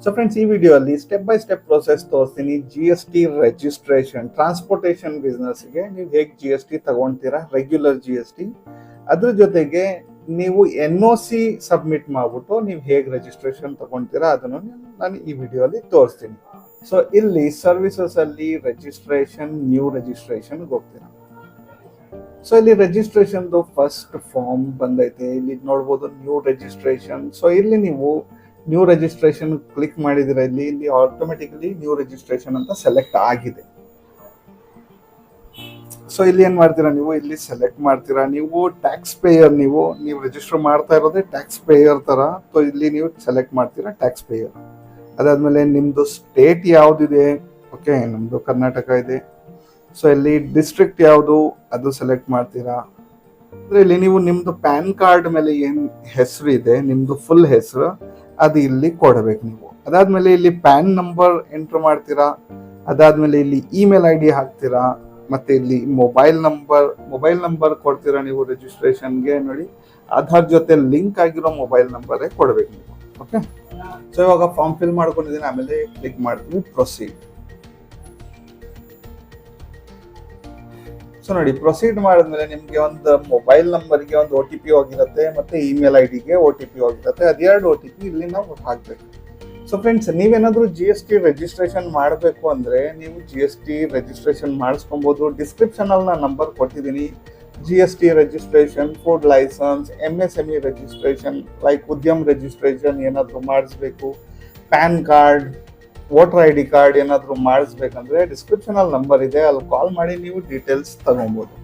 So friends, ಈ ವಿಡಿಯೋಲ್ಲಿ step by step process ತೋರಿಸ್ತೀನಿ. GST registration, transportation ಬಿಸ್ನೆಸ್ಗೆ ನೀವು ಹೇಗೆ GST ತಗೊಳ್ತೀರಾ, ರೆಗ್ಯುಲರ್ GST. ಅದ್ರ ಜೊತೆಗೆ ನೀವು NOC ಸಬ್ಮಿಟ್ ಮಾಡ್ಬಿಟ್ಟು ನೀವು ಹೇಗೆ ರಿಜಿಸ್ಟ್ರೇಷನ್ ತಗೊಳ್ತೀರಾ ಅದನ್ನು ನಾನು ಈ ವಿಡಿಯೋಲಿ ತೋರಿಸ್ತೀನಿ. ಸೊ ಇಲ್ಲಿ ಸರ್ವಿಸಸ್ ಅಲ್ಲಿ ರಿಜಿಸ್ಟ್ರೇಷನ್, ನ್ಯೂ ರಿಜಿಸ್ಟ್ರೇಷನ್ಗೆ ಹೋಗ್ತೀರಾ. ಸೊ ಇಲ್ಲಿ ರಿಜಿಸ್ಟ್ರೇಷನ್ ಫಸ್ಟ್ ಫಾರ್ಮ್ ಬಂದೈತೆ, ಇಲ್ಲಿ ನೋಡ್ಬೋದು ನ್ಯೂ ರಿಜಿಸ್ಟ್ರೇಷನ್. ಸೊ ಇಲ್ಲಿ ನೀವು ನ್ಯೂ ರಿಜಿಸ್ಟ್ರೇಷನ್ ಕ್ಲಿಕ್ ಮಾಡಿದ್ರೆ ಇಲ್ಲಿ ಆಟೋಮೆಟಿಕಲಿ ನ್ಯೂ ರಿಜಿಸ್ಟ್ರೇಷನ್ ಅಂತ ಸೆಲೆಕ್ಟ್ ಆಗಿದೆ. ಸೊ ಇಲ್ಲಿ ಏನ್ ಮಾಡ್ತೀರಾ, ನೀವು ಇಲ್ಲಿ ಸೆಲೆಕ್ಟ್ ಮಾಡ್ತೀರಾ. ನೀವು ಟ್ಯಾಕ್ಸ್ ಪೇಯರ್, ನೀವು ರಿಜಿಸ್ಟರ್ ಮಾಡ್ತಾ ಇರೋದೇ ಟ್ಯಾಕ್ಸ್ ಪೇಯರ್ ತರ. ಸೊ ಇಲ್ಲಿ ನೀವು ಸೆಲೆಕ್ಟ್ ಮಾಡ್ತೀರಾ ಟ್ಯಾಕ್ಸ್ ಪೇಯರ್. ಅದಾದ್ಮೇಲೆ ನಿಮ್ದು ಸ್ಟೇಟ್ ಯಾವ್ದಿದೆ, ಓಕೆ, ನಮ್ದು ಕರ್ನಾಟಕ ಇದೆ. ಸೊ ಇಲ್ಲಿ ಡಿಸ್ಟ್ರಿಕ್ಟ್ ಯಾವುದು ಅದು ಸೆಲೆಕ್ಟ್ ಮಾಡ್ತೀರಾ. ಅಂದ್ರೆ ಇಲ್ಲಿ ನೀವು ನಿಮ್ದು ಪ್ಯಾನ್ ಕಾರ್ಡ್ ಮೇಲೆ ಏನ್ ಹೆಸರು ಇದೆ, ನಿಮ್ದು ಫುಲ್ ಹೆಸರು ಅದು ಇಲ್ಲಿ ಕೊಡಬೇಕು ನೀವು. ಅದಾದ್ಮೇಲೆ ಇಲ್ಲಿ ಪ್ಯಾನ್ ನಂಬರ್ ಎಂಟರ್ ಮಾಡ್ತೀರಾ. ಅದಾದ್ಮೇಲೆ ಇಲ್ಲಿ ಇಮೇಲ್ ID ಹಾಕ್ತೀರಾ. ಮತ್ತೆ ಇಲ್ಲಿ ಮೊಬೈಲ್ ನಂಬರ್ ಕೊಡ್ತೀರಾ ನೀವು ರಿಜಿಸ್ಟ್ರೇಷನ್ಗೆ. ನೋಡಿ, ಆಧಾರ್ ಜೊತೆ ಲಿಂಕ್ ಆಗಿರೋ ಮೊಬೈಲ್ ನಂಬರೇ ಕೊಡ್ಬೇಕು ನೀವು. ಓಕೆ, ಸೊ ಇವಾಗ ಫಾರ್ಮ್ ಫಿಲ್ ಮಾಡ್ಕೊಂಡಿದ್ದೀನಿ. ಆಮೇಲೆ ಕ್ಲಿಕ್ ಮಾಡ್ತೀವಿ ಪ್ರೊಸೀಡ್. ಸೊ ನೋಡಿ, ಪ್ರೊಸೀಡ್ ಮಾಡಿದ್ಮೇಲೆ ನಿಮ್ಗೆ ಒಂದು ಮೊಬೈಲ್ ನಂಬರ್ಗೆ ಒಂದು OTP ಹೋಗಿರುತ್ತೆ, ಮತ್ತೆ ಇಮೇಲ್ IDಗೆ OTP ಹೋಗಿರುತ್ತೆ. ಅದೆರಡು OTP ಇಲ್ಲಿ ನಾವು ಹಾಕ್ಬೇಕು. ಸೊ ಫ್ರೆಂಡ್ಸ್, ನೀವೇನಾದ್ರೂ GST ರಿಜಿಸ್ಟ್ರೇಷನ್ ಮಾಡಬೇಕು ಅಂದ್ರೆ ನೀವು GST ರಿಜಿಸ್ಟ್ರೇಷನ್ ಮಾಡಿಸ್ಕೊಬಹುದು. ಡಿಸ್ಕ್ರಿಪ್ಷನ್ ಅಲ್ಲಿ ನಾನು ನಂಬರ್ ಕೊಟ್ಟಿದ್ದೀನಿ. GST registration, food licence, MSME registration, like Udyam registration ಏನಾದ್ರು ಮಾಡಿಸ್ಬೇಕು, pan card, voter ID card ಏನಾದ್ರು ಮಾಡಿಸ್ಬೇಕಂದ್ರೆ ಡಿಸ್ಕ್ರಿಪ್ಷನ್ ಅಲ್ಲಿ ನಂಬರ್ ಇದೆ, ಅಲ್ಲಿ ಕಾಲ್ ಮಾಡಿ ನೀವು ಡೀಟೇಲ್ಸ್ ತಗೊಬಹುದು.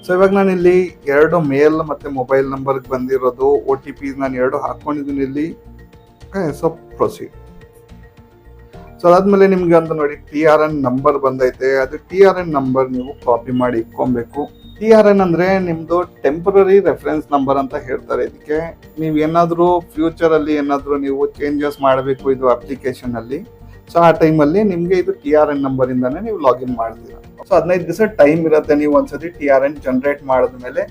ಸೊ ಇವಾಗ ನಾನು ಇಲ್ಲಿ 2 ಮೇಲ್ ಮತ್ತೆ ಮೊಬೈಲ್ ನಂಬರ್ಗೆ ಬಂದಿರೋದು OTP ನಾನು 2 ಹಾಕೊಂಡಿದ್ದೀನಿ ಇಲ್ಲಿ. So proceed. ಸೊ ಅದಾದ್ಮೇಲೆ ನಿಮ್ಗೆ ಒಂದು ನೋಡಿ TRN ನಂಬರ್ ಬಂದೈತೆ. ಅದು TRN ನಂಬರ್ ನೀವು ಕಾಪಿ ಮಾಡಿ ಇಟ್ಕೊಬೇಕು. TRN ಅಂದ್ರೆ ನಿಮ್ದು ಟೆಂಪರರಿ ರೆಫರೆನ್ಸ್ ನಂಬರ್ ಅಂತ ಹೇಳ್ತಾರೆ. ಇದಕ್ಕೆ ನೀವು ಏನಾದ್ರು ಫ್ಯೂಚರ್ ಅಲ್ಲಿ ಏನಾದ್ರು ನೀವು ಚೇಂಜಸ್ ಮಾಡಬೇಕು ಇದು ಅಪ್ಲಿಕೇಶನ್ ಅಲ್ಲಿ, ಸೊ ಆ ಟೈಮಲ್ಲಿ ನಿಮ್ಗೆ ಇದು TRN ನಂಬರ್ ಇಂದಾನೆ ನೀವು ಲಾಗಿನ್ ಮಾಡ್ತೀರಾ. ಸೊ 15 ದಿವಸ ಟೈಮ್ ಇರುತ್ತೆ. ನೀವು ಒಂದ್ಸತಿ TRN ಜನರೇಟ್ ಮಾಡಿದ್ಮೇಲೆ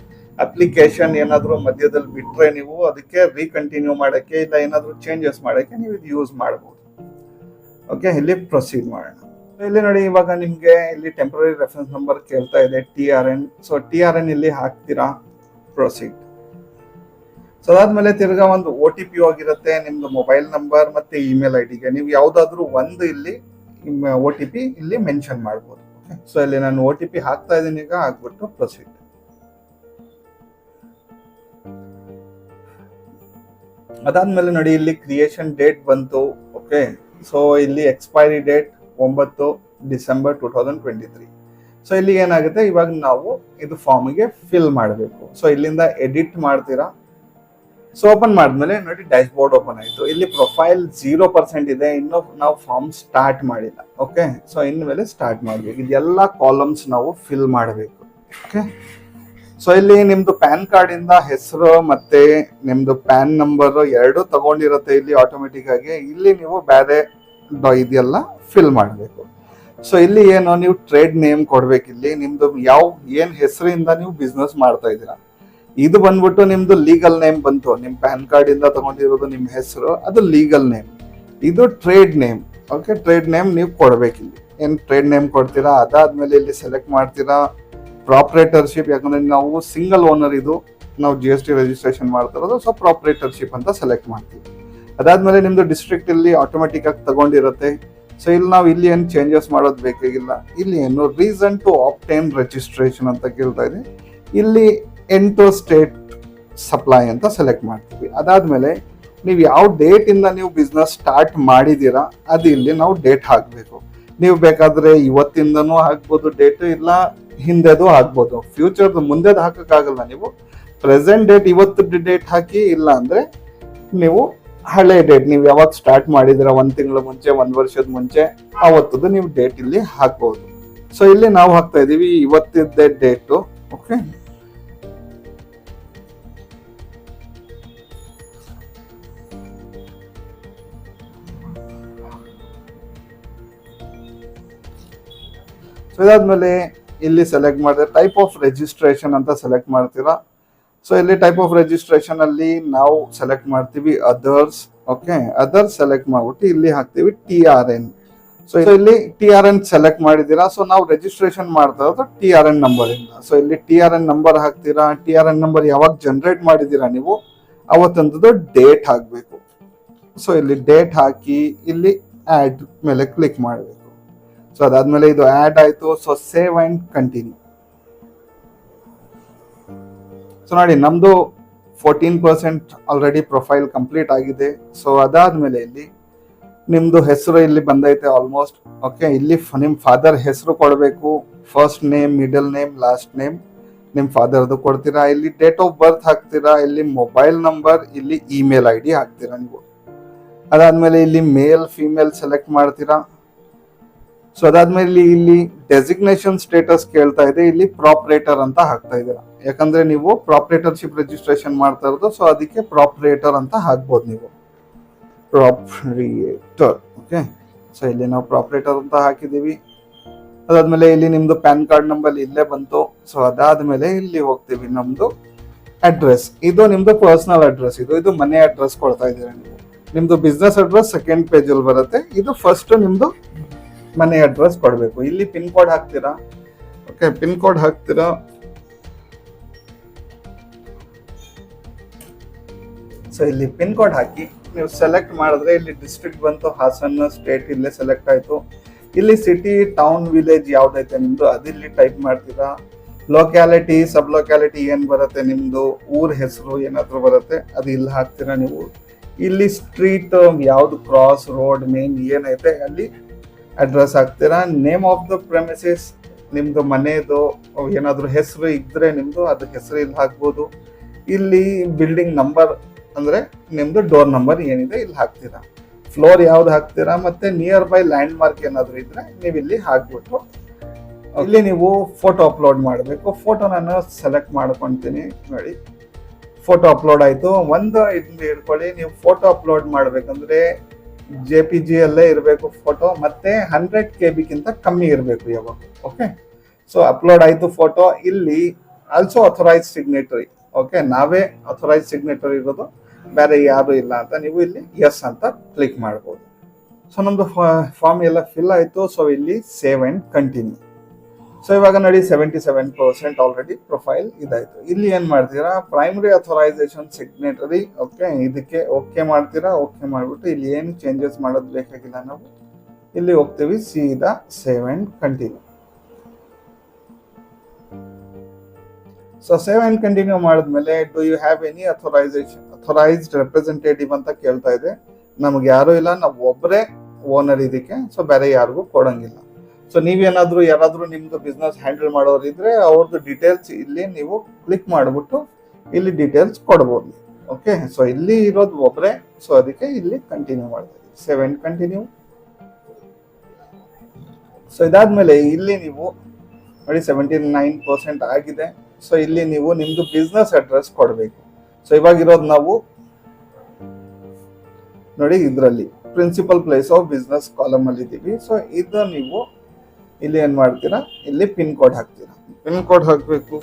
ಅಪ್ಲಿಕೇಶನ್ ಏನಾದ್ರು ಮಧ್ಯದಲ್ಲಿ ಬಿಟ್ರೆ ನೀವು ಅದಕ್ಕೆ ರೀಕಂಟಿನ್ಯೂ ಮಾಡಕ್ಕೆ ಇಲ್ಲ ಏನಾದ್ರು ಚೇಂಜಸ್ ಮಾಡಕ್ಕೆ ನೀವು ಇದು ಯೂಸ್ ಮಾಡಬಹುದು. ಓಕೆ, ಇಲ್ಲಿ ಪ್ರೊಸೀಡ್ ಮಾಡೋಣ. ಇಲ್ಲಿ ನೋಡಿ, ಇವಾಗ ನಿಮ್ಗೆ ಇಲ್ಲಿ ಟೆಂಪರರಿ ರೆಫರೆನ್ಸ್ ನಂಬರ್ ಕೇಳ್ತಾ ಇದೆ TRN. ಸೊ TRN ಇಲ್ಲಿ ಹಾಕ್ತೀರಾ, ಪ್ರೊಸೀಡ್. ಸೊ ಅದಾದ್ಮೇಲೆ ತಿರ್ಗಾ ಒಂದು OTP ಹೋಗಿರುತ್ತೆ, ನಿಮ್ದು ಮೊಬೈಲ್ ನಂಬರ್ ಮತ್ತೆ ಇಮೇಲ್ IDಗೆ ನೀವು ಯಾವ್ದಾದ್ರು ಒಂದು ಇಲ್ಲಿ OTP ಇಲ್ಲಿ ಮೆನ್ಷನ್ ಮಾಡ್ಬೋದು. ಸೊ ಇಲ್ಲಿ ನಾನು OTP ಹಾಕ್ತಾ ಇದ್ದೀನಿ. ಈಗ ಹಾಕ್ಬಿಟ್ಟು ಪ್ರೊಸೀಡ್. ಅದಾದ್ಮೇಲೆ ನೋಡಿ, ಇಲ್ಲಿ ಕ್ರಿಯೇಷನ್ ಡೇಟ್ ಬಂತು. ಓಕೆ, ಸೊ ಇಲ್ಲಿ ಎಕ್ಸ್ಪೈರಿ ಡೇಟ್ 9 ಡಿಸೆಂಬರ್ 2023. ಸೊ ಇಲ್ಲಿ ಏನಾಗುತ್ತೆ, ಇವಾಗ ನಾವು ಇದು ಫಾರ್ಮ್ಗೆ ಫಿಲ್ ಮಾಡಬೇಕು. ಸೊ ಇಲ್ಲಿಂದ ಎಡಿಟ್ ಮಾಡ್ತೀರಾ. ಸೊ ಓಪನ್ ಮಾಡಿದ್ಮೇಲೆ ನೋಡಿ, ಡ್ಯಾಶ್ ಬೋರ್ಡ್ ಓಪನ್ ಆಯ್ತು. ಇಲ್ಲಿ ಪ್ರೊಫೈಲ್ 0% ಇದೆ, ಇನ್ನು ನಾವು ಫಾರ್ಮ್ ಸ್ಟಾರ್ಟ್ ಮಾಡಿಲ್ಲ. ಓಕೆ, ಸೊ ಇನ್ಮೇಲೆ ಸ್ಟಾರ್ಟ್ ಮಾಡ್ಬೇಕು. ಇದೆಲ್ಲ ಕಾಲಮ್ಸ್ ನಾವು ಫಿಲ್ ಮಾಡಬೇಕು. ಓಕೆ, ಸೊ ಇಲ್ಲಿ ನಿಮ್ದು ಪ್ಯಾನ್ ಕಾರ್ಡ್ ಇಂದ ಹೆಸರು ಮತ್ತೆ ನಿಮ್ದು ಪ್ಯಾನ್ ನಂಬರ್ 2 ತಗೊಂಡಿರುತ್ತೆ ಇಲ್ಲಿ ಆಟೋಮೆಟಿಕ್ ಆಗಿ. ಇಲ್ಲಿ ನೀವು ಬೇರೆ ಇದೆಲ್ಲ ಫಿಲ್ ಮಾಡಬೇಕು. ಸೊ ಇಲ್ಲಿ ಏನು, ನೀವು ಟ್ರೇಡ್ ನೇಮ್ ಕೊಡ್ಬೇಕು. ಇಲ್ಲಿ ನಿಮ್ದು ಏನ್ ಹೆಸರಿಂದ ನೀವು ಬಿಸ್ನೆಸ್ ಮಾಡ್ತಾ ಇದ್ದೀರಾ ಇದು ಬಂದ್ಬಿಟ್ಟು ನಿಮ್ದು ಲೀಗಲ್ ನೇಮ್ ಬಂತು. ನಿಮ್ ಪ್ಯಾನ್ ಕಾರ್ಡ್ ಇಂದ ತಗೊಂಡಿರೋದು ನಿಮ್ ಹೆಸರು, ಅದು ಲೀಗಲ್ ನೇಮ್. ಇದು trade name. Okay, trade name ನೀವು ಕೊಡ್ಬೇಕು. ಇಲ್ಲಿ ಏನ್ ಟ್ರೇಡ್ ನೇಮ್ ಕೊಡ್ತೀರಾ. ಅದಾದ್ಮೇಲೆ ಇಲ್ಲಿ ಸೆಲೆಕ್ಟ್ ಮಾಡ್ತೀರಾ ಪ್ರಾಪರೇಟರ್ಶಿಪ್, ಯಾಕಂದ್ರೆ ನಾವು ಸಿಂಗಲ್ ಓನರ್ ಇದು ನಾವು GST ರಿಜಿಸ್ಟ್ರೇಷನ್ ಮಾಡ್ತಾ ಇರೋದು. ಸೊ ಪ್ರಾಪರೇಟರ್ಶಿಪ್ ಅಂತ ಸೆಲೆಕ್ಟ್ ಮಾಡ್ತೀವಿ. ಅದಾದ್ಮೇಲೆ ನಿಮ್ದು ಡಿಸ್ಟ್ರಿಕ್ಟ್ ಇಲ್ಲಿ ಆಟೋಮೆಟಿಕ್ ಆಗಿ ತಗೊಂಡಿರುತ್ತೆ. ಸೊ ಇಲ್ಲಿ ನಾವು ಇಲ್ಲಿ ಏನು ಚೇಂಜಸ್ ಮಾಡೋದು ಬೇಕಾಗಿಲ್ಲ. ಇಲ್ಲಿ ಏನು ರೀಸನ್ ಟು ಆಬ್ಟೈನ್ ರಿಜಿಸ್ಟ್ರೇಷನ್ ಅಂತ ಕೇಳ್ತಾ ಇದೆ. ಇಲ್ಲಿ ಎಂಟು ಸ್ಟೇಟ್ ಸಪ್ಲೈ ಅಂತ ಸೆಲೆಕ್ಟ್ ಮಾಡ್ತೀವಿ. ಅದಾದ್ಮೇಲೆ ನೀವು ಯಾವ ಡೇಟ್ ಇಂದ ನೀವು ಬಿಸ್ನೆಸ್ ಸ್ಟಾರ್ಟ್ ಮಾಡಿದೀರಾ ಅದು ಇಲ್ಲಿ ನಾವು ಡೇಟ್ ಹಾಕಬೇಕು. ನೀವು ಬೇಕಾದ್ರೆ ಇವತ್ತಿಂದನೂ ಹಾಕ್ಬೋದು ಡೇಟ್, ಇಲ್ಲ ಹಿಂದೆದು ಹಾಕ್ಬೋದು. ಫ್ಯೂಚರ್ ಮುಂದೆದು ಹಾಕಕ್ಕಾಗಲ್ಲ. ನೀವು ಪ್ರೆಸೆಂಟ್ ಡೇಟ್ ಇವತ್ತು ಡೇಟ್ ಹಾಕಿ, ಇಲ್ಲ ಅಂದ್ರೆ ನೀವು ಹಳೆ ಡೇಟ್ ನೀವು ಯಾವಾಗ ಸ್ಟಾರ್ಟ್ ಮಾಡಿದಿರ 1 ತಿಂಗಳ ಮುಂಚೆ, 1 ವರ್ಷದ ಮುಂಚೆ, ಅವತ್ತದು ನೀವು ಡೇಟ್ ಇಲ್ಲಿ ಹಾಕ್ಬಹುದು. ಸೊ ಇಲ್ಲಿ ನಾವು ಹಾಕ್ತಾ ಇದೀವಿ ಇವತ್ತಿದ್ದ ಡೇಟು. ಓಕೆ, ಸೊ ಇದಾದ್ಮೇಲೆ ಇಲ್ಲಿ ಸೆಲೆಕ್ಟ್ ಮಾಡಿದ್ರೆ ಟೈಪ್ ಆಫ್ ರಿಜಿಸ್ಟ್ರೇಷನ್ ಅಂತ ಸೆಲೆಕ್ಟ್ ಮಾಡ್ತೀರಾ. ಸೊ ಇಲ್ಲಿ ಟೈಪ್ ಆಫ್ ರಿಜಿಸ್ಟ್ರೇಷನ್ ಅಲ್ಲಿ ನಾವು ಸೆಲೆಕ್ಟ್ ಮಾಡ್ತೀವಿ ಅದರ್ಸ್, ಓಕೆ, ಅದರ್ ಸೆಲೆಕ್ಟ್ ಮಾಡ್ಬಿಟ್ಟು ಇಲ್ಲಿ ಹಾಕ್ತೀವಿ TRN. ಸೊ ಇಲ್ಲಿ TRN ಸೆಲೆಕ್ಟ್ ಮಾಡಿದ್ದೀರಾ. ಸೊ ನಾವು ರಿಜಿಸ್ಟ್ರೇಷನ್ ಮಾಡ್ತಾ ಇರೋದು TRN ನಂಬರ್ ಇಂದ. ಸೊ ಇಲ್ಲಿ TRN ನಂಬರ್ ಹಾಕ್ತೀರಾ. TRN ನಂಬರ್ ಯಾವಾಗ ಜನರೇಟ್ ಮಾಡಿದ್ದೀರಾ ನೀವು ಅವತ್ತೊಂದು ಡೇಟ್ ಹಾಕಬೇಕು. ಸೊ ಇಲ್ಲಿ ಡೇಟ್ ಹಾಕಿ ಇಲ್ಲಿ ಆಡ್ ಮೇಲೆ ಕ್ಲಿಕ್ ಮಾಡಬೇಕು. ಸೊ ಅದಾದ್ಮೇಲೆ ಇದು ಆಡ್ ಆಯ್ತು. So save and continue. So ನೋಡಿ ನಮ್ದು 14% ಆಲ್ರೆಡಿ ಪ್ರೊಫೈಲ್ ಕಂಪ್ಲೀಟ್ ಆಗಿದೆ. ಸೊ ಅದಾದ್ಮೇಲೆ ಇಲ್ಲಿ ನಿಮ್ದು ಹೆಸರು ಇಲ್ಲಿ ಬಂದೈತೆ ಆಲ್ಮೋಸ್ಟ್. ಓಕೆ, ಇಲ್ಲಿ ನಿಮ್ ಫಾದರ್ ಹೆಸರು ಕೊಡಬೇಕು. First name, middle name, last name ನಿಮ್ ಫಾದರ್ದು ಕೊಡ್ತೀರಾ. ಇಲ್ಲಿ ಡೇಟ್ ಆಫ್ ಬರ್ತ್ ಹಾಕ್ತೀರಾ. ಇಲ್ಲಿ ಮೊಬೈಲ್ ನಂಬರ್, ಇಲ್ಲಿ ಇಮೇಲ್ ID ಹಾಕ್ತೀರಾ ನೀವು. ಅದಾದ್ಮೇಲೆ ಇಲ್ಲಿ ಮೇಲ್ ಫಿಮೇಲ್ ಸೆಲೆಕ್ಟ್ ಮಾಡ್ತೀರಾ. ಸೊ ಅದಾದ್ಮೇಲೆ ಇಲ್ಲಿ ಡೆಸಿಗ್ನೇಷನ್ ಸ್ಟೇಟಸ್ ಕೇಳ್ತಾ ಇದೆ. ಇಲ್ಲಿ ಪ್ರಾಪರೇಟರ್ ಅಂತ ಹಾಕ್ತಾ ಇದ್ದೀರಾ. ಯಾಕಂದ್ರೆ ನೀವು ಪ್ರಾಪರೇಟರ್ಶಿಪ್ ರಿಜಿಸ್ಟ್ರೇಷನ್ ಮಾಡ್ತಾ ಇರೋದು. ಸೊ ಅದಕ್ಕೆ ಪ್ರಾಪರೇಟರ್ ಅಂತ ಹಾಕ್ಬೋದು ನೀವು, ಪ್ರಾಪರೇಟರ್. ಓಕೆ, ಸೊ ಇಲ್ಲಿ ನಾವು ಪ್ರಾಪರೇಟರ್ ಅಂತ ಹಾಕಿದೀವಿ. ಅದಾದ್ಮೇಲೆ ಇಲ್ಲಿ ನಿಮ್ದು ಪ್ಯಾನ್ ಕಾರ್ಡ್ ನಂಬರ್ ಇಲ್ಲೇ ಬಂತು. ಸೊ ಅದಾದ್ಮೇಲೆ ಇಲ್ಲಿ ಹೋಗ್ತೀವಿ. ನಮ್ದು ಅಡ್ರೆಸ್, ಇದು ನಿಮ್ದು ಪರ್ಸನಲ್ ಅಡ್ರೆಸ್. ಇದು ಮನೆ ಅಡ್ರೆಸ್ ಕೊಡ್ತಾ ಇದ್ದೀರಾ ನೀವು. ನಿಮ್ದು ಬಿಸ್ನೆಸ್ ಅಡ್ರೆಸ್ ಸೆಕೆಂಡ್ ಪೇಜ್ ಅಲ್ಲಿ ಬರುತ್ತೆ. ಇದು ಫಸ್ಟ್ ನಿಮ್ದು ಮನೆ ಅಡ್ರೆಸ್ ಕೊಡಬೇಕು. ಇಲ್ಲಿ ಪಿನ್ ಕೋಡ್ ಹಾಕ್ತೀರಾ. ಓಕೆ, ಪಿನ್ ಕೋಡ್ ಹಾಕ್ತೀರಾ. ಸೊ ಇಲ್ಲಿ ಪಿನ್ ಕೋಡ್ ಹಾಕಿ ನೀವು ಸೆಲೆಕ್ಟ್ ಮಾಡಿದ್ರೆ ಇಲ್ಲಿ ಡಿಸ್ಟ್ರಿಕ್ಟ್ ಬಂತು, ಹಾಸನ ಸ್ಟೇಟ್ ಇಲ್ಲೇ ಸೆಲೆಕ್ಟ್ ಆಯ್ತು. ಇಲ್ಲಿ ಸಿಟಿ, ಟೌನ್, ವಿಲೇಜ್ ಯಾವ್ದೈತೆ ನಿಮ್ದು ಅದಿಲ್ಲಿ ಟೈಪ್ ಮಾಡ್ತೀರಾ. ಲೊಕ್ಯಾಲಿಟಿ, ಸಬ್ ಲೊಕ್ಯಾಲಿಟಿ ಏನ್ ಬರುತ್ತೆ ನಿಮ್ದು ಊರ್ ಹೆಸರು ಏನಾದ್ರು ಬರುತ್ತೆ ಅದು ಇಲ್ಲಿ ಹಾಕ್ತೀರಾ ನೀವು. ಇಲ್ಲಿ ಸ್ಟ್ರೀಟ್ ಯಾವ್ದು, ಕ್ರಾಸ್ ರೋಡ್, ಮೇನ್ ಏನೈತೆ ಅಲ್ಲಿ ಅಡ್ರೆಸ್ ಹಾಕ್ತೀರಾ. ನೇಮ್ ಆಫ್ ದ ಪ್ರೆಮಿಸಸ್, ನಿಮ್ದು ಮನೆದು ಏನಾದ್ರು ಹೆಸರು ಇದ್ರೆ ನಿಮ್ದು ಅದ್ರ ಹೆಸರು ಇಲ್ಲಿ ಹಾಕ್ಬೋದು. ಇಲ್ಲಿ ಬಿಲ್ಡಿಂಗ್ ನಂಬರ್ ಅಂದ್ರೆ ನಿಮ್ದು ಡೋರ್ ನಂಬರ್ ಏನಿದೆ ಇಲ್ಲಿ ಹಾಕ್ತೀರಾ. ಫ್ಲೋರ್ ಯಾವ್ದು ಹಾಕ್ತೀರಾ, ಮತ್ತೆ ನಿಯರ್ ಬೈ ಲ್ಯಾಂಡ್ ಮಾರ್ಕ್ ಏನಾದ್ರು ಇದ್ರೆ ನೀವು ಇಲ್ಲಿ ಹಾಕ್ಬಿಟ್ಟು ಇಲ್ಲಿ ನೀವು ಫೋಟೋ ಅಪ್ಲೋಡ್ ಮಾಡಬೇಕು. ಫೋಟೋ ನಾನು ಸೆಲೆಕ್ಟ್ ಮಾಡ್ಕೊಂತೀನಿ. ನೋಡಿ ಫೋಟೋ ಅಪ್ಲೋಡ್ ಆಯ್ತು. ಒಂದು ಇಲ್ಲಿ ಇಟ್ಕೊಳ್ಳಿ, ನೀವು ಫೋಟೋ ಅಪ್ಲೋಡ್ ಮಾಡ್ಬೇಕಂದ್ರೆ JPG ಅಲ್ಲೇ ಇರಬೇಕು ಫೋಟೋ, ಮತ್ತೆ 100 KB ಕಮ್ಮಿ ಇರಬೇಕು ಯಾವಾಗ. ಓಕೆ, ಸೊ ಅಪ್ಲೋಡ್ ಆಯ್ತು ಫೋಟೋ. ಇಲ್ಲಿ ಆಲ್ಸೋ ಅಥರೈಸ್ ಸಿಗ್ನೇಟರಿ. ಓಕೆ, ನಾವೇ ಅಥರೈಸ್ ಸಿಗ್ನೇಟರಿ ಇರೋದು, ಬೇರೆ ಯಾರು ಇಲ್ಲ ಅಂತ ನೀವು ಇಲ್ಲಿ ಎಸ್ ಅಂತ ಕ್ಲಿಕ್ ಮಾಡ್ಬೋದು. ಸೊ ನಮ್ದು ಫಾರ್ಮ್ ಎಲ್ಲ ಫಿಲ್ ಆಯ್ತು. ಸೊ ಇಲ್ಲಿ ಸೇವ್ ಅಂಡ್ ಕಂಟಿನ್ಯೂ. ಸೊ ಇವಾಗ ನೋಡಿ 77% ಆಲ್ರೆಡಿ ಪ್ರೊಫೈಲ್ ಇದಾಯ್ತು. ಇಲ್ಲಿ ಏನ್ ಮಾಡ್ತೀರಾ, ಪ್ರೈಮರಿ ಅಥರೈಸೇಷನ್ ಸಿಗ್ನೇಟರಿ. ಓಕೆ, ಇದಕ್ಕೆ ಓಕೆ ಮಾಡ್ತೀರಾ. ಓಕೆ ಮಾಡ್ಬಿಟ್ಟು ಇಲ್ಲಿ ಏನು ಚೇಂಜಸ್ ಮಾಡೋದು ಬೇಕಾಗಿಲ್ಲ. ನಾವು ಇಲ್ಲಿ ಹೋಗ್ತೀವಿ ಸೀದಾ save and continue. So save and continue ಮಾಡಿದ್ಮೇಲೆ do you have any authorised representative ಅಂತ ಕೇಳ್ತಾ ಇದೆ. ನಮ್ಗೆ ಯಾರು ಇಲ್ಲ, ನಾವು ಒಬ್ಬರೇ ಓನರ್ ಇದಕ್ಕೆ. ಸೊ ಬೇರೆ ಯಾರಿಗೂ ಕೊಡಂಗಿಲ್ಲ. ಸೊ ನೀವೇನಾದ್ರೂ ಯಾರಾದ್ರೂ ನಿಮ್ದು ಬಿಸ್ನೆಸ್ ಹ್ಯಾಂಡಲ್ ಮಾಡೋರು ಇದ್ರೆ ಅವ್ರದ್ದು ಡೀಟೇಲ್ಸ್ ಇಲ್ಲಿ ನೀವು ಕ್ಲಿಕ್ ಮಾಡ್ಬಿಟ್ಟು ಇಲ್ಲಿ ಡೀಟೇಲ್ಸ್ ಕೊಡ್ಬೋದು. ಓಕೆ, ಸೊ ಇಲ್ಲಿ ಇರೋದು ಒಬ್ಬರೇ. ಸೊ ಅದಕ್ಕೆ ಇಲ್ಲಿ ಕಂಟಿನ್ಯೂ ಮಾಡ್ತಾ ಇದ್ದೀವಿ, ಸೇವ್ ಅಂಡ್ ಕಂಟಿನ್ಯೂ. ಸೊ ಇದಾದ್ಮೇಲೆ ಇಲ್ಲಿ ನೀವು ನೋಡಿ 79% ಆಗಿದೆ. ಸೊ ಇಲ್ಲಿ ನೀವು ನಿಮ್ದು ಬಿಸ್ನೆಸ್ ಅಡ್ರೆಸ್ ಕೊಡಬೇಕು. ಸೊ ಇವಾಗಿರೋದು ನಾವು ನೋಡಿ ಇದರಲ್ಲಿ principal place of business column ಅಲ್ಲಿ ಇದ್ದೀವಿ. ಸೊ ಇದು ನೀವು ಇಲ್ಲಿ ಏನ್ ಮಾಡ್ತೀರಾ, ಇಲ್ಲಿ ಪಿನ್ ಕೋಡ್ ಹಾಕ್ತೀರಾ. ಪಿನ್ ಕೋಡ್ ಹಾಕ್ಬೇಕು.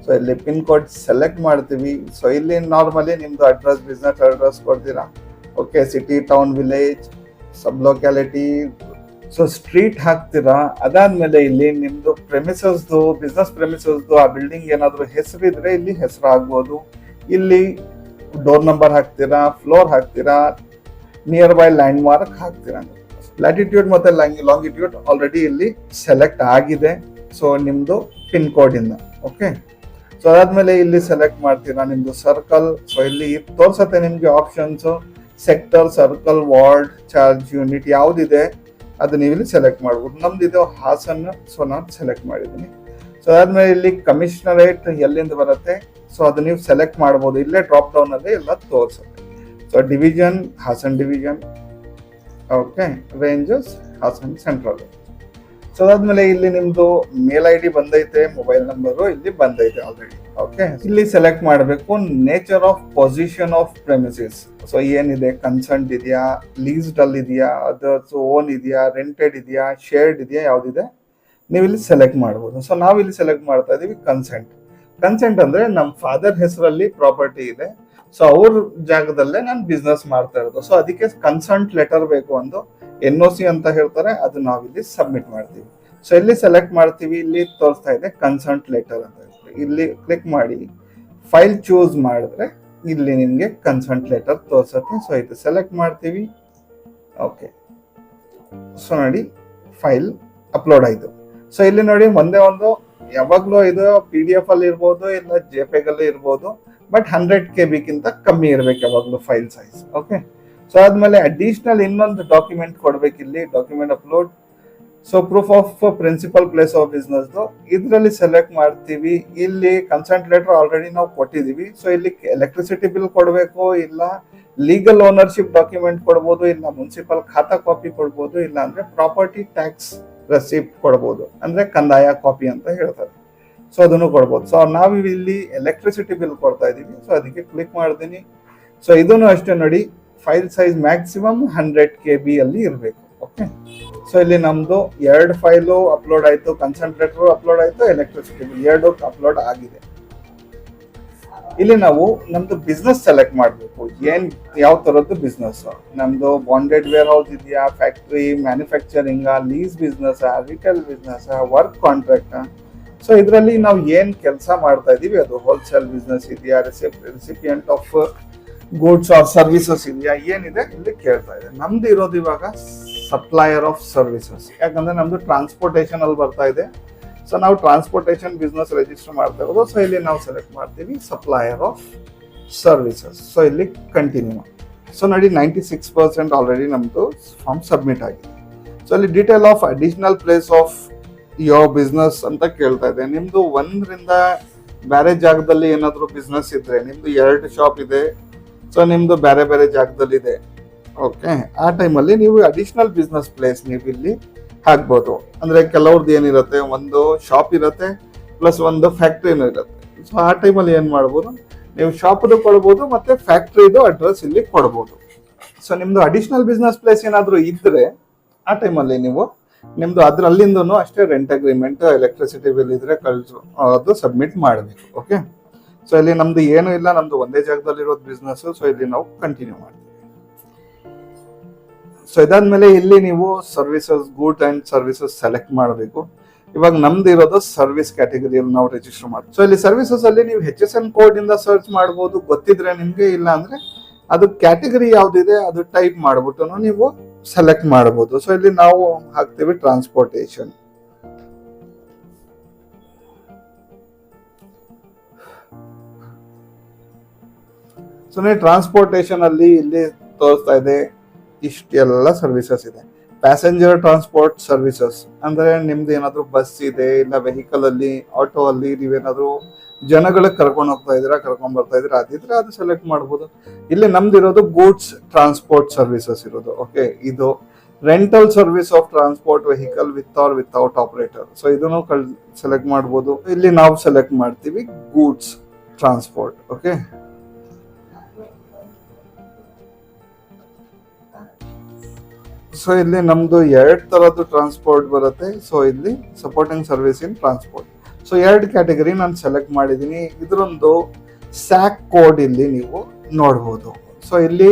ಸೊ ಇಲ್ಲಿ ಪಿನ್ ಕೋಡ್ ಸೆಲೆಕ್ಟ್ ಮಾಡ್ತೀವಿ. ಸೊ ಇಲ್ಲಿ ನಾರ್ಮಲಿ ನಿಮ್ದು ಅಡ್ರೆಸ್, ಬಿಸ್ನೆಸ್ ಅಡ್ರೆಸ್ ಕೊಡ್ತೀರಾ. Okay, city, town, village, sub locality, so street ಹಾಕ್ತೀರಾ. ಅದಾದ್ಮೇಲೆ ಇಲ್ಲಿ ನಿಮ್ದು ಪ್ರೆಮಿಸಸ್ದು, ಬಿಸ್ನೆಸ್ ಪ್ರೆಮಿಸಸ್ದು ಆ ಬಿಲ್ಡಿಂಗ್ ಏನಾದ್ರು ಹೆಸರು ಇದ್ರೆ ಇಲ್ಲಿ ಹೆಸರು ಆಗ್ಬೋದು. ಇಲ್ಲಿ ಡೋರ್ ನಂಬರ್ ಹಾಕ್ತೀರಾ, ಫ್ಲೋರ್ ಹಾಕ್ತೀರಾ, ನಿಯರ್ ಬೈ ಲ್ಯಾಂಡ್ ಮಾರ್ಕ್ ಹಾಕ್ತೀರಾ. ಲ್ಯಾಟಿಟ್ಯೂಡ್ ಮತ್ತೆ ಲಾಂಗಿಟ್ಯೂಡ್ ಆಲ್ರೆಡಿ ಇಲ್ಲಿ ಸೆಲೆಕ್ಟ್ ಆಗಿದೆ. ಸೊ ನಿಮ್ದು ಪಿನ್ ಕೋಡ್ ಇಂದ. ಓಕೆ, ಸೊ ಅದಾದ್ಮೇಲೆ ಇಲ್ಲಿ ಸೆಲೆಕ್ಟ್ ಮಾಡ್ತೀರಾ ನಿಮ್ದು ಸರ್ಕಲ್. ಸೊ ಇಲ್ಲಿ ತೋರ್ಸತ್ತೆ ನಿಮ್ಗೆ options, sector, circle, ward, charge unit ಯಾವ್ದಿದೆ ಅದು ನೀವು ಇಲ್ಲಿ ಸೆಲೆಕ್ಟ್ ಮಾಡ್ಬೋದು. ನಮ್ದು ಇದು ಹಾಸನ್. ಸೊ ನಾನು ಸೆಲೆಕ್ಟ್ ಮಾಡಿದ್ದೀನಿ. ಸೊ ಅದಾದ್ಮೇಲೆ ಇಲ್ಲಿ ಕಮಿಷನರೇಟ್ ಎಲ್ಲಿಂದ ಬರುತ್ತೆ, ಸೊ ಅದು ನೀವು ಸೆಲೆಕ್ಟ್ ಮಾಡ್ಬೋದು. ಇಲ್ಲೇ ಡ್ರಾಪ್ ಡೌನ್ ಅಲ್ಲಿ ಎಲ್ಲ ತೋರಿಸುತ್ತೆ. So division, Hassan division. Okay, ranges Hassan central. So ಅದಾದ್ಮೇಲೆ ಇಲ್ಲಿ ನಿಮ್ದು ಮೇಲ್ ID ಬಂದೈತೆ, ಮೊಬೈಲ್ ನಂಬರು ಇಲ್ಲಿ ಬಂದೈತೆ ಆಲ್ರೆಡಿ. ಓಕೆ, ಇಲ್ಲಿ ಸೆಲೆಕ್ಟ್ ಮಾಡಬೇಕು nature of position of premises. So ಏನಿದೆ, ಕನ್ಸರ್ನ್ ಇದೆಯಾ, ಲೀಸ್ಡ್ ಅಲ್ಲಿ ಇದೆಯಾ, ಅದರ್ಸ್ ಓನ್ ಇದೆಯಾ, ರೆಂಟೆಡ್ ಇದೆಯಾ, ಶೇರ್ಡ್ ಇದೆಯಾ, ಯಾವ್ದಿದೆ ನೀವು ಇಲ್ಲಿ ಸೆಲೆಕ್ಟ್ ಮಾಡ್ಬೋದು. ಸೊ ನಾವು ಇಲ್ಲಿ ಸೆಲೆಕ್ಟ್ ಮಾಡ್ತಾ ಇದೀವಿ ಕನ್ಸೆಂಟ್. ಕನ್ಸೆಂಟ್ ಅಂದ್ರೆ ನಮ್ಮ ಫಾದರ್ ಹೆಸರಲ್ಲಿ ಪ್ರಾಪರ್ಟಿ ಇದೆ, ಸೊ ಅವ್ರ ಜಾಗದಲ್ಲೇ ನಾನು ಬಿಸ್ನೆಸ್ ಮಾಡ್ತಾ ಇರೋದು. ಸೊ ಅದಕ್ಕೆ ಕನ್ಸೆಂಟ್ ಲೆಟರ್ ಬೇಕು ಒಂದು NOC ಅಂತ ಹೇಳ್ತಾರೆ, ಅದು ನಾವಿಲ್ಲಿ ಸಬ್ಮಿಟ್ ಮಾಡ್ತೀವಿ. ಸೊ ಇಲ್ಲಿ ಸೆಲೆಕ್ಟ್ ಮಾಡ್ತೀವಿ, ಇಲ್ಲಿ ತೋರಿಸ್ತಾ ಇದೆ ಕನ್ಸೆಂಟ್ ಲೆಟರ್ ಅಂತ ಹೇಳ್ತೀವಿ. ಇಲ್ಲಿ ಕ್ಲಿಕ್ ಮಾಡಿ ಫೈಲ್ ಚೂಸ್ ಮಾಡಿದ್ರೆ ಇಲ್ಲಿ ನಿಮಗೆ ಕನ್ಸೆಂಟ್ ಲೆಟರ್ ತೋರಿಸುತ್ತೆ. ಸೊ ಇದು ಸೆಲೆಕ್ಟ್ ಮಾಡ್ತೀವಿ. ಓಕೆ, ಸೊ ನೋಡಿ ಫೈಲ್ ಅಪ್ಲೋಡ್ ಆಯಿತು. ಸೊ ಇಲ್ಲಿ ನೋಡಿ ಒಂದೇ ಒಂದು, ಯಾವಾಗಲೂ ಇದು PDF ಅಲ್ಲಿ ಇರ್ಬೋದು, ಇಲ್ಲ JPEG ಅಲ್ಲಿ ಇರ್ಬೋದು, ಬಟ್ 100 KB ಗಿಂತ ಕಮ್ಮಿ ಇರ್ಬೇಕು ಯಾವಾಗಲೂ ಫೈಲ್ ಸೈಜ್. ಓಕೆ, ಸೊ ಆದ್ಮೇಲೆ ಅಡಿಷನಲ್ ಇನ್ನೊಂದು ಡಾಕ್ಯುಮೆಂಟ್ ಕೊಡ್ಬೇಕು ಇಲ್ಲಿ, document upload. So proof of principal place of business ಇದರಲ್ಲಿ ಸೆಲೆಕ್ಟ್ ಮಾಡ್ತೀವಿ. ಇಲ್ಲಿ ಕನ್ಸೆಂಟ್ ಲೆಟರ್ ಆಲ್ರೆಡಿ ನಾವು ಕೊಟ್ಟಿದೀವಿ. ಸೊ ಇಲ್ಲಿ ಎಲೆಕ್ಟ್ರಿಸಿಟಿ ಬಿಲ್ ಕೊಡಬೇಕು, ಇಲ್ಲ ಲೀಗಲ್ ಓನರ್ಶಿಪ್ ಡಾಕ್ಯುಮೆಂಟ್ ಕೊಡ್ಬೋದು, ಇಲ್ಲ ಮುನ್ಸಿಪಲ್ ಖಾತಾ ಕಾಪಿ ಕೊಡ್ಬೋದು, ಇಲ್ಲ ಅಂದ್ರೆ ಪ್ರಾಪರ್ಟಿ ಟ್ಯಾಕ್ಸ್ ರೆಸಿಪ್ಟ್ ಕೊಡ್ಬೋದು, ಅಂದ್ರೆ ಕಂದಾಯ ಕಾಪಿ ಅಂತ ಹೇಳ್ತಾರೆ. ಸೊ ಅದನ್ನು ಕೊಡ್ಬೋದು. ಸೊ ನಾವು ಇಲ್ಲಿ ಎಲೆಕ್ಟ್ರಿಸಿಟಿ ಬಿಲ್ ಕೊಡ್ತಾ ಇದೀವಿ, ಸೊ ಅದಕ್ಕೆ ಕ್ಲಿಕ್ ಮಾಡ್ತೀನಿ. ಸೊ ಇದನ್ನು ಅಷ್ಟೇ ನೋಡಿ, ಫೈಲ್ ಸೈಜ್ ಮ್ಯಾಕ್ಸಿಮಮ್ 100 KB ಅಲ್ಲಿ ಇರಬೇಕು. ಓಕೆ, ಸೊ ಇಲ್ಲಿ ನಮ್ದು 2 ಫೈಲು ಅಪ್ಲೋಡ್ ಆಯ್ತು, ಕನ್ಸೆಂಟ್ ಲೆಟರ್ ಅಪ್ಲೋಡ್ ಆಯ್ತು, ಎಲೆಕ್ಟ್ರಿಸಿಟಿ ಬಿಲ್ 2 ಅಪ್ಲೋಡ್ ಆಗಿದೆ. ಇಲ್ಲಿ ನಾವು ನಮ್ದು ಬಿಸ್ನೆಸ್ ಸೆಲೆಕ್ಟ್ ಮಾಡಬೇಕು. ಯಾವ ತರದ್ದು ಬಿಸ್ನೆಸ್ ನಮ್ದು? ಬಾಂಡೆಡ್ ವೇರ್ ಹೌಸ್ ಇದೆಯಾ, factory, manufacturing, lease business, retail business, work contract. So ಇದರಲ್ಲಿ ನಾವು ಏನ್ ಕೆಲಸ ಮಾಡ್ತಾ ಇದೀವಿ, ಅದು ಹೋಲ್ಸೇಲ್ ಬಿಸ್ನೆಸ್ ಇದೆಯಾ, recipient of goods or services ಇದೆಯಾ, ಏನಿದೆ ಇಲ್ಲಿ ಕೇಳ್ತಾ ಇದೆ. ನಮ್ದು ಇರೋದು ಇವಾಗ ಸಪ್ಲೈಯರ್ ಆಫ್ ಸರ್ವಿಸಸ್, ಯಾಕಂದ್ರೆ ನಮ್ದು ಟ್ರಾನ್ಸ್ಪೋರ್ಟೇಷನ್ ಅಲ್ಲಿ ಬರ್ತಾ ಇದೆ. ಸೊ ನಾವು ಟ್ರಾನ್ಸ್ಪೋರ್ಟೇಷನ್ ಬಿಸ್ನೆಸ್ ರಿಜಿಸ್ಟರ್ ಮಾಡ್ತಾ ಇರೋದು. ಸೊ ಇಲ್ಲಿ ನಾವು ಸೆಲೆಕ್ಟ್ ಮಾಡ್ತೀವಿ ಸಪ್ಲೈಯರ್ ಆಫ್ ಸರ್ವಿಸಸ್. ಸೊ ಇಲ್ಲಿ ಕಂಟಿನ್ಯೂ. ಸೊ ನೋಡಿ 96% ಆಲ್ರೆಡಿ ನಮ್ದು ಫಾರ್ಮ್ ಸಬ್ಮಿಟ್ ಆಗಿದೆ. ಸೊ ಇಲ್ಲಿ detail of additional place of your business ಅಂತ ಕೇಳ್ತಾ ಇದೆ. ನಿಮ್ದು ಒಂದರಿಂದ ಬೇರೆ ಜಾಗದಲ್ಲಿ ಏನಾದ್ರು ಬಿಸ್ನೆಸ್ ಇದ್ರೆ, ನಿಮ್ದು 2 ಶಾಪ್ ಇದೆ, ಸೊ ನಿಮ್ದು ಬೇರೆ ಬೇರೆ ಜಾಗದಲ್ಲಿ ಇದೆ. ಓಕೆ, ಆ ಟೈಮಲ್ಲಿ ನೀವು ಅಡಿಷನಲ್ ಬಿಸ್ನೆಸ್ ಪ್ಲೇಸ್ ನೀವು ಇಲ್ಲಿ ಹಾಕ್ಬೋದು. ಅಂದ್ರೆ ಕೆಲವ್ರದ್ದು ಏನಿರುತ್ತೆ, ಒಂದು ಶಾಪ್ ಇರುತ್ತೆ ಪ್ಲಸ್ ಒಂದು ಫ್ಯಾಕ್ಟ್ರಿನೂ ಇರುತ್ತೆ. ಸೊ ಆ ಟೈಮಲ್ಲಿ ಏನ್ ಮಾಡ್ಬೋದು, ನೀವು ಶಾಪ್ದು ಕೊಡ್ಬೋದು ಮತ್ತೆ ಫ್ಯಾಕ್ಟ್ರಿದು ಅಡ್ರೆಸ್ ಇಲ್ಲಿ ಕೊಡ್ಬೋದು. ಸೊ ನಿಮ್ದು ಅಡಿಷನಲ್ ಬಿಸ್ನೆಸ್ ಪ್ಲೇಸ್ ಏನಾದ್ರು ಇದ್ರೆ ಆ ಟೈಮಲ್ಲಿ ನೀವು ನಿಮ್ದು ಅಲ್ಲಿಂದನೂ ಅಷ್ಟೇ ರೆಂಟ್ ಅಗ್ರಿಮೆಂಟ್, ಎಲೆಕ್ಟ್ರಿಸಿಟಿ ಬಿಲ್ ಇದ್ರೆ ಅದು ಸಬ್ಮಿಟ್ ಮಾಡಬೇಕು. ಓಕೆ, ಸೊ ಇಲ್ಲಿ ನಮ್ದು ಏನು ಇಲ್ಲ, ನಮ್ದು ಒಂದೇ ಜಾಗದಲ್ಲಿ ಇರೋದು ಬಿಸ್ನೆಸ್. ಸೊ ಇಲ್ಲಿ ನಾವು ಕಂಟಿನ್ಯೂ ಮಾಡ್ತೀವಿ. ಸೊ ಇದಾದ್ಮೇಲೆ ಇಲ್ಲಿ ನೀವು services, good and services select ಮಾಡಬೇಕು. ಇವಾಗ ನಮ್ದು ಇರೋದು ಸರ್ವಿಸ್ ಕ್ಯಾಟಗರಿಯಲ್ಲಿ ನಾವು ರಿಜಿಸ್ಟರ್ ಮಾಡ್ತೀವಿ. ಸೊ ಇಲ್ಲಿ ಸರ್ವಿಸಸ್ ಅಲ್ಲಿ ನೀವು HSN ಕೋಡ್ ಇಂದ ಸರ್ಚ್ ಮಾಡಬಹುದು, ಗೊತ್ತಿದ್ರೆ ನಿಮ್ಗೆ. ಇಲ್ಲ ಅಂದ್ರೆ ಅದು ಕ್ಯಾಟಗರಿ ಯಾವ್ದಿದೆ ಅದು ಟೈಪ್ ಮಾಡ್ಬಿಟ್ಟು ನೀವು ಸೆಲೆಕ್ಟ್ ಮಾಡಬಹುದು. ಸೊ ಇಲ್ಲಿ ನಾವು ಹಾಕ್ತೀವಿ ಟ್ರಾನ್ಸ್ಪೋರ್ಟೇಷನ್. ಸೊ ನೀವು ಟ್ರಾನ್ಸ್ಪೋರ್ಟೇಷನ್ ಅಲ್ಲಿ ಇಲ್ಲಿ ತೋರಿಸ್ತಾ ಇದೆ ಇಷ್ಟೆಲ್ಲ ಸರ್ವಿಸಸ್ ಇದೆ. ಪ್ಯಾಸೆಂಜರ್ ಟ್ರಾನ್ಸ್ಪೋರ್ಟ್ ಸರ್ವಿಸಸ್ ಅಂದ್ರೆ ನಿಮ್ದು ಏನಾದ್ರು ಬಸ್ ಇದೆ, ಇಲ್ಲ ವೆಹಿಕಲ್ ಅಲ್ಲಿ, ಆಟೋ ಅಲ್ಲಿ ನೀವೇನಾದ್ರು ಜನಗಳಿಗೆ ಕರ್ಕೊಂಡು ಹೋಗ್ತಾ ಇದೀರಾ, ಕರ್ಕೊಂಡ್ ಬರ್ತಾ ಇದೀರಾ, ಅದಿದ್ರೆ ಅದು ಸೆಲೆಕ್ಟ್ ಮಾಡ್ಬೋದು. ಇಲ್ಲಿ ನಮ್ದು ಇರೋದು ಗೂಡ್ಸ್ ಟ್ರಾನ್ಸ್ಪೋರ್ಟ್ ಸರ್ವಿಸಸ್ ಇರೋದು. ಓಕೆ, ಇದು rental service of transport vehicle with or without operator. So ಇದನ್ನು ಸೆಲೆಕ್ಟ್ ಮಾಡ್ಬೋದು. ಇಲ್ಲಿ ನಾವು ಸೆಲೆಕ್ಟ್ ಮಾಡ್ತೀವಿ ಗೂಡ್ಸ್ ಟ್ರಾನ್ಸ್ಪೋರ್ಟ್. ಓಕೆ, ಸೊ ಇಲ್ಲಿ ನಮ್ದು 2 ತರದ್ದು ಟ್ರಾನ್ಸ್ಪೋರ್ಟ್ ಬರುತ್ತೆ. ಸೊ ಇಲ್ಲಿ ಸಪೋರ್ಟಿಂಗ್ ಸರ್ವಿಸ್ ಇನ್ ಟ್ರಾನ್ಸ್ಪೋರ್ಟ್. ಸೊ 2 ಕ್ಯಾಟಗರಿ ನಾನು ಸೆಲೆಕ್ಟ್ ಮಾಡಿದ್ದೀನಿ. ಇದರೊಂದು ಸ್ಯಾಕ್ ಕೋಡ್ ಇಲ್ಲಿ ನೀವು ನೋಡ್ಬೋದು. ಸೊ ಇಲ್ಲಿ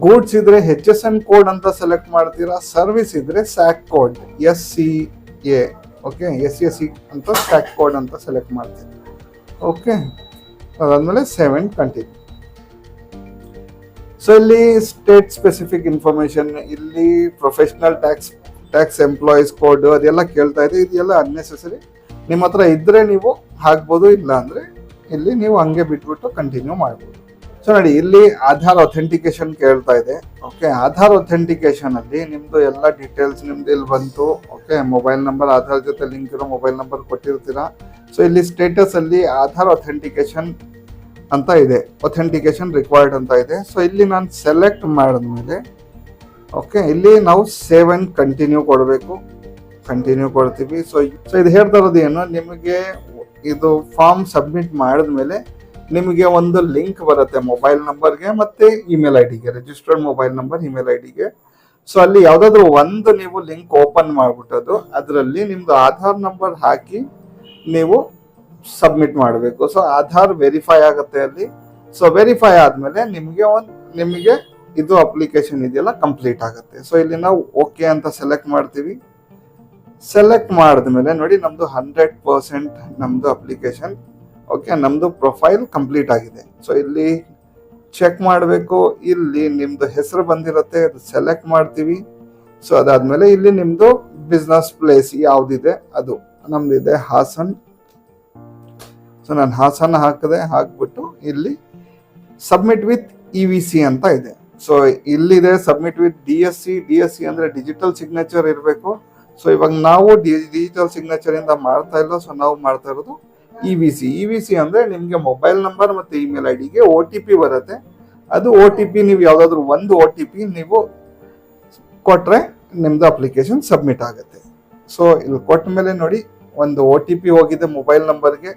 ಗೂಡ್ಸ್ ಇದ್ರೆ HSN ಕೋಡ್ ಅಂತ ಸೆಲೆಕ್ಟ್ ಮಾಡ್ತೀರಾ, ಸರ್ವಿಸ್ ಇದ್ರೆ sack code SCA. Okay, SCA ಅಂತ ಸ್ಯಾಕ್ ಕೋಡ್ ಅಂತ ಸೆಲೆಕ್ಟ್ ಮಾಡ್ತೀನಿ. ಓಕೆ, ಅದಾದ್ಮೇಲೆ 7 ಕಂಟಿನ್ಯೂ. ಸೊ ಇಲ್ಲಿ ಸ್ಟೇಟ್ ಸ್ಪೆಸಿಫಿಕ್ ಇನ್ಫಾರ್ಮೇಶನ್, ಇಲ್ಲಿ ಪ್ರೊಫೆಷನಲ್ ಟ್ಯಾಕ್ಸ್ ಎಂಪ್ಲಾಯೀಸ್ ಕೋಡ್ ಅದೆಲ್ಲ ಕೇಳ್ತಾ ಇದೆ. ಇದೆಲ್ಲ ಅನ್ನೆಸೆಸರಿ. ನಿಮ್ಮ ಹತ್ರ ಇದ್ರೆ ನೀವು ಹಾಕ್ಬೋದು, ಇಲ್ಲ ಅಂದ್ರೆ ಇಲ್ಲಿ ನೀವು ಹಂಗೆ ಬಿಟ್ಬಿಟ್ಟು ಕಂಟಿನ್ಯೂ ಮಾಡ್ಬೋದು. ಸೊ ನೋಡಿ, ಇಲ್ಲಿ ಆಧಾರ್ ಅಥೆಂಟಿಕೇಶನ್ ಕೇಳ್ತಾ ಇದೆ. ಓಕೆ, ಆಧಾರ್ ಅಥೆಂಟಿಕೇಶನ್ ಅಲ್ಲಿ ನಿಮ್ದು ಎಲ್ಲ ಡೀಟೇಲ್ಸ್ ನಿಮ್ದು ಇಲ್ಲಿ ಬಂತು. ಓಕೆ, ಮೊಬೈಲ್ ನಂಬರ್, ಆಧಾರ್ ಜೊತೆ ಲಿಂಕ್ ಇರೋ ಮೊಬೈಲ್ ನಂಬರ್ ಕೊಟ್ಟಿರ್ತೀರಾ. ಸೊ ಇಲ್ಲಿ ಸ್ಟೇಟಸ್ ಅಲ್ಲಿ ಆಧಾರ್ ಅಥೆಂಟಿಕೇಶನ್ ಅಂತ ಇದೆ, ಅಥೆಂಟಿಕೇಶನ್ ರಿಕ್ವೈರ್ಡ್ ಅಂತ ಇದೆ. ಸೊ ಇಲ್ಲಿ ನಾನು ಸೆಲೆಕ್ಟ್ ಮಾಡಿದ್ಮೇಲೆ ಓಕೆ, ಇಲ್ಲಿ ನಾವು ಸೇವ್ ಅಂಡ್ ಕಂಟಿನ್ಯೂ ಕೊಡಬೇಕು. ಕಂಟಿನ್ಯೂ ಕೊಡ್ತೀವಿ. ಸೊ ಇದು ಹೇಳ್ತಾ ಇರೋದು ಏನು, ನಿಮಗೆ ಇದು ಫಾರ್ಮ್ ಸಬ್ಮಿಟ್ ಮಾಡಿದ್ಮೇಲೆ ನಿಮಗೆ ಒಂದು ಲಿಂಕ್ ಬರುತ್ತೆ ಮೊಬೈಲ್ ನಂಬರ್ಗೆ ಮತ್ತೆ ಇಮೇಲ್ ಐಡಿಗೆ, ರಿಜಿಸ್ಟರ್ಡ್ ಮೊಬೈಲ್ ನಂಬರ್, ಇಮೇಲ್ ಐಡಿಗೆ. ಸೊ ಅಲ್ಲಿ ಯಾವ್ದಾದ್ರು ಒಂದು ನೀವು ಲಿಂಕ್ ಓಪನ್ ಮಾಡ್ಬಿಟ್ಟದು, ಅದರಲ್ಲಿ ನಿಮ್ದು ಆಧಾರ್ ನಂಬರ್ ಹಾಕಿ ನೀವು ಸಬ್ಮಿಟ್ ಮಾಡಬೇಕು. ಸೊ ಆಧಾರ್ ವೆರಿಫೈ ಆಗುತ್ತೆ ಅಲ್ಲಿ. ಸೊ ವೆರಿಫೈ ಆದ್ಮೇಲೆ ನಿಮಗೆ ಇದು ಅಪ್ಲಿಕೇಶನ್ ಇದೆಯಲ್ಲ ಕಂಪ್ಲೀಟ್ ಆಗುತ್ತೆ. ಸೊ ಇಲ್ಲಿ ನಾವು ಓಕೆ ಅಂತ ಸೆಲೆಕ್ಟ್ ಮಾಡ್ತೀವಿ. ಸೆಲೆಕ್ಟ್ ಮಾಡಿದ್ಮೇಲೆ ನೋಡಿ ನಮ್ದು 100% ನಮ್ದು ಅಪ್ಲಿಕೇಶನ್ ಓಕೆ, ನಮ್ದು ಪ್ರೊಫೈಲ್ ಕಂಪ್ಲೀಟ್ ಆಗಿದೆ. ಸೊ ಇಲ್ಲಿ ಚೆಕ್ ಮಾಡಬೇಕು, ಇಲ್ಲಿ ನಿಮ್ದು ಹೆಸರು ಬಂದಿರುತ್ತೆ, ಅದು ಸೆಲೆಕ್ಟ್ ಮಾಡ್ತೀವಿ. ಸೊ ಅದಾದ್ಮೇಲೆ ಇಲ್ಲಿ ನಿಮ್ದು ಬಿಸ್ನೆಸ್ ಪ್ಲೇಸ್ ಯಾವ್ದಿದೆ ಅದು ನಮ್ದಿದೆ ಹಾಸನ್. ಸೊ ನಾನು ಹಾಸನ ಹಾಕ್ಬಿಟ್ಟು ಇಲ್ಲಿ ಸಬ್ಮಿಟ್ ವಿತ್ EVC ಅಂತ ಇದೆ. ಸೊ ಇಲ್ಲಿದೆ ಸಬ್ಮಿಟ್ ವಿತ್ DSC ಅಂದ್ರೆ ಡಿಜಿಟಲ್ ಸಿಗ್ನೇಚರ್ ಇರಬೇಕು. ಸೊ ಇವಾಗ ನಾವು ಡಿಜಿಟಲ್ ಸಿಗ್ನೇಚರ್ ಇಂದ ಮಾಡ್ತಾ ಇಲ್ಲ. ಸೊ ನಾವು ಮಾಡ್ತಾ ಇರೋದು EVC ಅಂದ್ರೆ ನಿಮ್ಗೆ ಮೊಬೈಲ್ ನಂಬರ್ ಮತ್ತೆ ಇಮೇಲ್ ಐಡಿಗೆ OTP ಬರುತ್ತೆ. ಅದು OTP ನೀವು ಯಾವ್ದಾದ್ರು ಒಂದು OTP ನೀವು ಕೊಟ್ರೆ ನಿಮ್ದು ಅಪ್ಲಿಕೇಶನ್ ಸಬ್ಮಿಟ್ ಆಗುತ್ತೆ. ಸೊ ಇಲ್ಲಿ ಕೊಟ್ಟ ಮೇಲೆ ನೋಡಿ ಒಂದು OTP ಹೋಗಿದೆ ಮೊಬೈಲ್ ನಂಬರ್ಗೆ.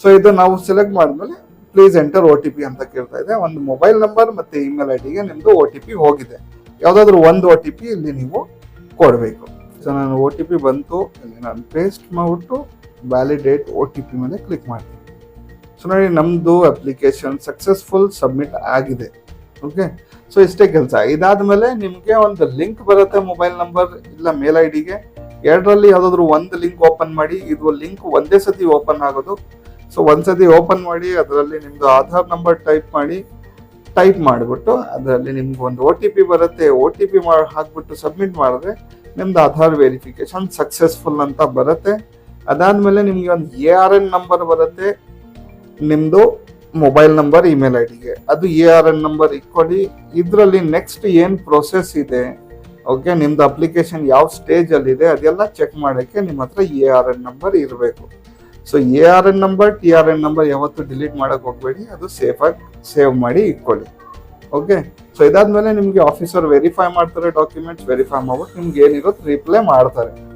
ಸೊ ಇದು ನಾವು ಸೆಲೆಕ್ಟ್ ಮಾಡಿದ್ಮೇಲೆ ಪ್ಲೀಸ್ ಎಂಟರ್ OTP ಅಂತ ಕೇಳ್ತಾ ಇದೆ. ಒಂದು ಮೊಬೈಲ್ ನಂಬರ್ ಮತ್ತೆ ಇಮೇಲ್ ಐಡಿಗೆ ನಿಮ್ದು OTP ಹೋಗಿದೆ. ಯಾವ್ದಾದ್ರು ಒಂದು OTP ಇಲ್ಲಿ ನೀವು ಕೊಡಬೇಕು. ಸೊ ನಾನು OTP ಬಂತು, ಇಲ್ಲಿ ನಾನು ಪೇಸ್ಟ್ ಮಾಡ್ಬಿಟ್ಟು ವ್ಯಾಲಿಡೇಟ್ OTP ಮೇಲೆ ಕ್ಲಿಕ್ ಮಾಡ್ತೀನಿ. ಸೊ ನೋಡಿ ನಮ್ದು ಅಪ್ಲಿಕೇಶನ್ ಸಕ್ಸಸ್ಫುಲ್ ಸಬ್ಮಿಟ್ ಆಗಿದೆ. ಓಕೆ, ಸೊ ಇಷ್ಟೇ ಕೆಲಸ. ಇದಾದ್ಮೇಲೆ ನಿಮ್ಗೆ ಒಂದು ಲಿಂಕ್ ಬರುತ್ತೆ ಮೊಬೈಲ್ ನಂಬರ್ ಇಲ್ಲ ಮೇಲ್ ಐಡಿಗೆ. ಎರಡರಲ್ಲಿ ಯಾವ್ದಾದ್ರು ಒಂದು ಲಿಂಕ್ ಓಪನ್ ಮಾಡಿ. ಇದು ಲಿಂಕ್ ಒಂದೇ ಸತಿ ಓಪನ್ ಆಗೋದು. ಸೊ ಒಂದ್ಸತಿ ಓಪನ್ ಮಾಡಿ ಅದರಲ್ಲಿ ನಿಮ್ದು ಆಧಾರ್ ನಂಬರ್ ಟೈಪ್ ಮಾಡಿಬಿಟ್ಟು ಅದರಲ್ಲಿ ನಿಮ್ಗೆ ಒಂದು OTP ಬರುತ್ತೆ. OTP ಹಾಕ್ಬಿಟ್ಟು ಸಬ್ಮಿಟ್ ಮಾಡಿದ್ರೆ ನಿಮ್ದು ಆಧಾರ್ ವೆರಿಫಿಕೇಶನ್ ಸಕ್ಸಸ್ಫುಲ್ ಅಂತ ಬರುತ್ತೆ. ಅದಾದ್ಮೇಲೆ ನಿಮ್ಗೆ ಒಂದು ARN ನಂಬರ್ ಬರುತ್ತೆ ನಿಮ್ದು ಮೊಬೈಲ್ ನಂಬರ್ ಇಮೇಲ್ ಐಡಿಗೆ. ಅದು ARN ನಂಬರ್ ಇಟ್ಕೊಳ್ಳಿ. ಇದರಲ್ಲಿ ನೆಕ್ಸ್ಟ್ ಏನ್ ಪ್ರೊಸೆಸ್ ಇದೆ, ಓಕೆ, ನಿಮ್ದು ಅಪ್ಲಿಕೇಶನ್ ಯಾವ ಸ್ಟೇಜ್ ಅಲ್ಲಿ ಇದೆ ಅದೆಲ್ಲ ಚೆಕ್ ಮಾಡಕ್ಕೆ ನಿಮ್ಮ ಹತ್ರ ARN ನಂಬರ್ ಇರಬೇಕು. So ARN number TRN number ಯಾವತ್ತು ಡಿಲೀಟ್ ಮಾಡಕ್ ಹೋಗ್ಬೇಡಿ, ಅದು ಸೇವ್ ಮಾಡಿ ಇಟ್ಕೊಳ್ಳಿ. ಓಕೆ, ಸೊ ಇದಾದ್ಮೇಲೆ ನಿಮ್ಗೆ ಆಫೀಸರ್ ವೆರಿಫೈ ಮಾಡ್ತಾರೆ, ಡಾಕ್ಯುಮೆಂಟ್ಸ್ ವೆರಿಫೈ ಮಾಡ್ಬಿಟ್ಟು ನಿಮ್ಗೆ ಏನಿರೋದು ರಿಪ್ಲೈ ಮಾಡ್ತಾರೆ.